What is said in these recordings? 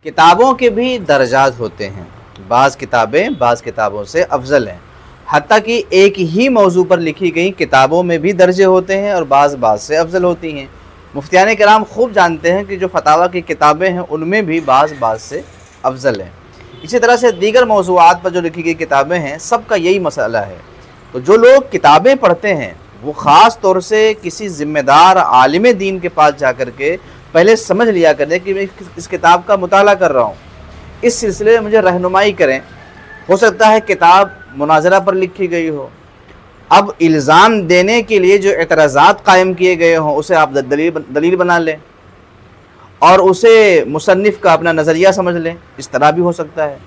किताबों के भी दर्जात होते हैं। बाज़ किताबें बाज़ किताबों से अफजल हैं। हत्ता कि एक ही मौजू पर लिखी गई किताबों में भी दर्जे होते हैं और बाज़ से अफजल होती हैं। मुफ्तियान किराम खूब जानते हैं कि जो फतावा की किताबें हैं उनमें भी बाज़ से अफजल हैं। इसी तरह से दीगर मौज़ूआत पर जो लिखी गई किताबें हैं सबका यही मसला है। तो जो लोग किताबें पढ़ते हैं वो ख़ास तौर से किसी ज़िम्मेदार आलिम दीन के पास जा कर के पहले समझ लिया करें कि मैं इस किताब का मुताला कर रहा हूँ, इस सिलसिले में मुझे रहनुमाई करें। हो सकता है किताब मुनाजरा पर लिखी गई हो, अब इल्ज़ाम देने के लिए जो एतराज़ात कायम किए गए हों उसे आप दलील बना लें और उसे मुसन्निफ़ का अपना नज़रिया समझ लें, इस तरह भी हो सकता है।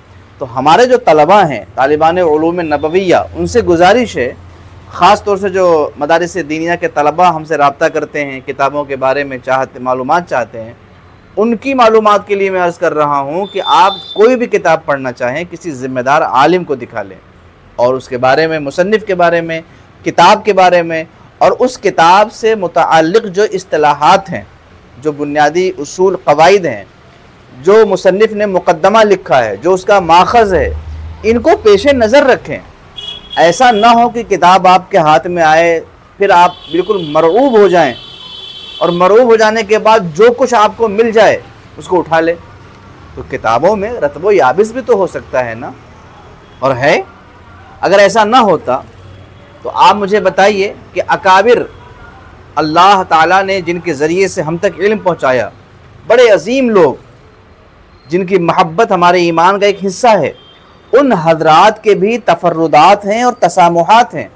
तो हमारे जो तलबा हैं तालिबान उलूम नबविया, उनसे गुजारिश है, ख़ास तौर से जो मदारिस दीनिया के तलबा हमसे रब्ता करते हैं, किताबों के बारे में मालूमात चाहते हैं, उनकी मालूमात के लिए मैं अर्ज़ कर रहा हूँ कि आप कोई भी किताब पढ़ना चाहें किसी ज़िम्मेदार आलिम को दिखा लें और उसके बारे में, मुसन्निफ़ के बारे में, किताब के बारे में और उस किताब से मुतअल्लिक़ जो इस्तिलाहात हैं, जो बुनियादी उसूल क़वाइद हैं, जो मुसन्निफ़ ने मुक़द्दमा लिखा है, जो उसका माख़ज़ है, इनको पेश नज़र रखें। ऐसा ना हो कि किताब आपके हाथ में आए फिर आप बिल्कुल मरऊब हो जाएं और मरऊब हो जाने के बाद जो कुछ आपको मिल जाए उसको उठा लें। तो किताबों में रत्बो याबिस भी तो हो सकता है ना, और है। अगर ऐसा ना होता तो आप मुझे बताइए कि अकाबिर अल्लाह ताला ने जिनके ज़रिए से हम तक इल्म पहुँचाया, बड़े अजीम लोग जिनकी महब्बत हमारे ईमान का एक हिस्सा है, उन हजरात के भी तफर्रुदात हैं और तसामुहात हैं।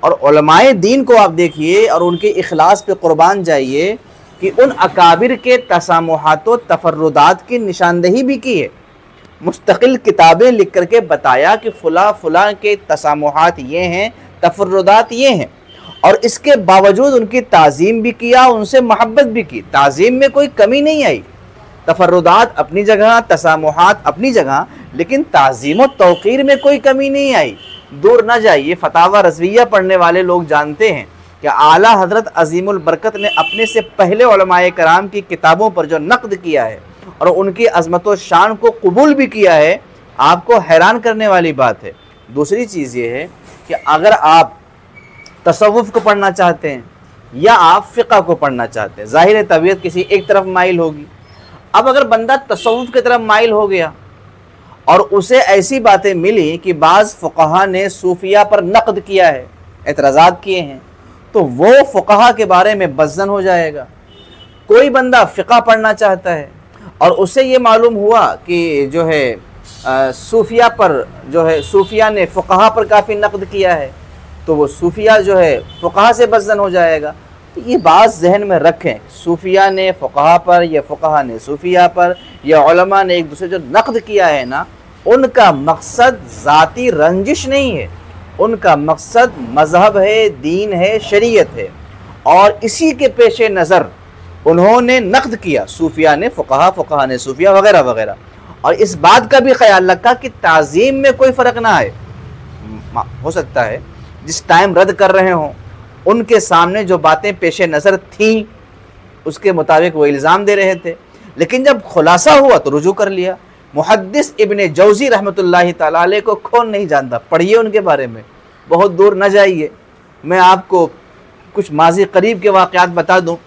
और उलमाए दीन को आप देखिए और उनके इखलास पे कुर्बान जाइए कि उन अकाबिर के तसामुहात व तफर्रुदात की निशानदही भी की है। मुस्तकिल किताबें लिख करके बताया कि फ़ुला फ़ुला के तसामुहात ये हैं, तफर्रुदात ये हैं, और इसके बावजूद उनकी ताज़ीम भी किया, उनसे मोहब्बत भी की। ताज़ीम में कोई कमी नहीं आई, तफर्रुदात अपनी जगह, तसामुहात अपनी जगह, लेकिन ताज़ीम व तौक़ीर में कोई कमी नहीं आई। दूर न जाइए, फतावा रज़विया पढ़ने वाले लोग जानते हैं कि आला हज़रत अज़ीमुल बरकत ने अपने से पहले उलमाए कराम की किताबों पर जो नक़्द किया है और उनकी अज़मत व शान को कबूल भी किया है, आपको हैरान करने वाली बात है। दूसरी चीज़ ये है कि अगर आप तसव्वुफ़ को पढ़ना चाहते हैं या आप फ़िक़्ह को पढ़ना चाहते हैं, ज़ाहिर है तबीयत किसी एक तरफ माइल होगी। अब अगर बंदा तसव्वुफ़ की तरफ माइल हो गया और उसे ऐसी बातें मिली कि बाज़ फ़ुक़हा ने सूफ़िया पर नक़्द किया है, एतराज़ात किए हैं, तो वो फ़ुक़हा के बारे में बज़्ज़न हो जाएगा। कोई बंदा फ़िक़्ह पढ़ना चाहता है और उसे ये मालूम हुआ कि जो है सूफ़िया पर जो है सूफ़िया ने फ़ुक़हा पर काफ़ी नक़्द किया है, तो वो सूफ़िया जो है फ़ुक़हा से बज़्ज़न हो जाएगा। तो ये बात जहन में रखें, सूफ़िया ने फ़ुक़हा पर या फ़ुक़हा ने सूफ़िया पर या उलमा ने एक दूसरे जो नक़्द किया है ना, उनका मकसद ज़ाती रंजिश नहीं है, उनका मकसद मज़हब है, दीन है, शरीयत है, और इसी के पेश नज़र उन्होंने नक़्द किया। सूफ़िया ने फ़ुक़हा, फ़ुक़हा ने सूफ़िया, वगैरह वगैरह। और इस बात का भी ख्याल रखा कि ताज़ीम में कोई फ़र्क ना आए। हो सकता है जिस टाइम रद्द कर रहे हों उनके सामने जो बातें पेश नज़र थीं उसके मुताबिक वो इल्ज़ाम दे रहे थे, लेकिन जब खुलासा हुआ तो रुजू कर लिया। मुहद्दिस इब्ने जौज़ी रहमतुल्लाहि तआला अलैह को कौन नहीं जानता, पढ़िए उनके बारे में, बहुत दूर न जाइए। मैं आपको कुछ माजी करीब के वाक़यात बता दूँ।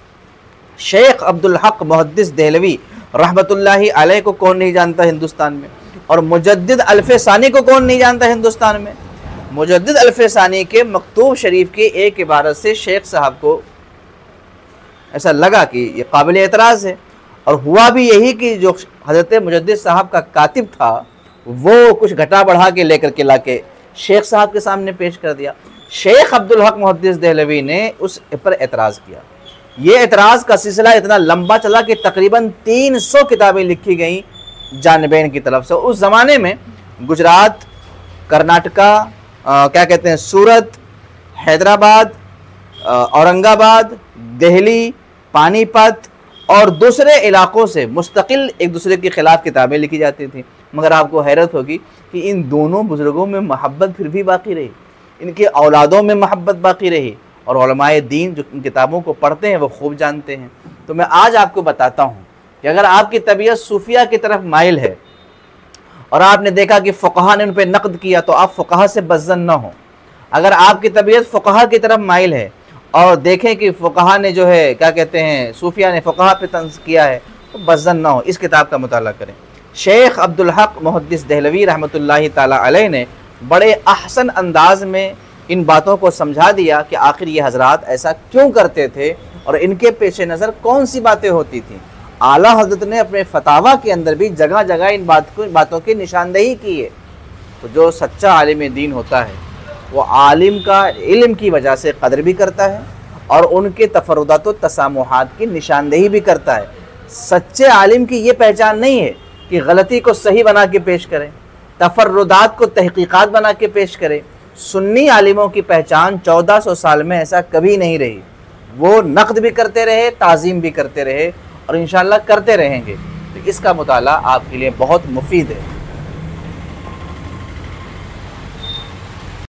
शेख अब्दुल हक मुहद्दिस देहलवी रहमतुल्लाहि अलैह को कौन नहीं जानता हिंदुस्तान में, और मुजद्दिद अल्फ़े सानी को कौन नहीं जानता हिंदुस्तान में। मुजद्दिद अल्फ़े सानी के मकतूब शरीफ के एक इबारत से शेख साहब को ऐसा लगा कि ये काबिल एतराज़ है, और हुआ भी यही कि जो हज़रत मुजद्दिद साहब का कातिब था वो कुछ घटा बढ़ा के लेकर के लाके शेख साहब के सामने पेश कर दिया। शेख अब्दुल हक मुहद्दिस देहलवी ने उस पर एतराज़ किया। ये एतराज़ का सिलसिला इतना लंबा चला कि तकरीबन 300 किताबें लिखी गई जानबैन की तरफ से। उस ज़माने में गुजरात, कर्नाटका, क्या कहते हैं, सूरत, हैदराबाद, औरंगाबाद, दिल्ली, पानीपत और दूसरे इलाक़ों से मुस्तकिल एक दूसरे के ख़िलाफ़ किताबें लिखी जाती थी। मगर आपको हैरत होगी कि इन दोनों बुज़ुर्गों में मोहब्बत फिर भी बाकी रही, इनके औलादों में मोहब्बत बाकी रही, और उलमाए दीन जो इन किताबों को पढ़ते हैं वो खूब जानते हैं। तो मैं आज आपको बताता हूँ कि अगर आपकी तबीयत सूफिया की तरफ माइल है और आपने देखा कि फ़ुक़हा ने उन पर नक़द किया, तो आप फ़ुक़हा से बज़्ज़न न हो। अगर आपकी तबीयत फ़ुक़हा की तरफ माइल है और देखें कि फ़ुक़हा ने जो है क्या कहते हैं सूफिया ने फ़ुक़हा पे तंज़ किया है, तो बज़्ज़न न हो, इस किताब का मुताला करें। शेख अब्दुल हक मुहद्दिस देहलवी रहमतुल्लाहि ताला अलैह ने बड़े अहसन अंदाज में इन बातों को समझा दिया कि आखिर ये हज़रात ऐसा क्यों करते थे और इनके पेश नज़र कौन सी बातें होती थीं। आला हज़रत ने अपने फतावा के अंदर भी जगह जगह इन बातों की निशानदेही की है। तो जो सच्चा आलिम दीन होता है वो आलिम का इल्म की वजह से कदर भी करता है और उनके तफरुदात व तसामुहात की निशानदेही भी करता है। सच्चे आलिम की ये पहचान नहीं है कि गलती को सही बना के पेश करें, तफरुदात को तहकीकात बना के पेश करें। सुन्नी आलिमों की पहचान 1400 साल में ऐसा कभी नहीं रही। वो नक़द भी करते रहे, ताज़ीम भी करते रहे और इंशाअल्लाह करते रहेंगे। तो इसका मुताला आपके लिए बहुत मुफीद है।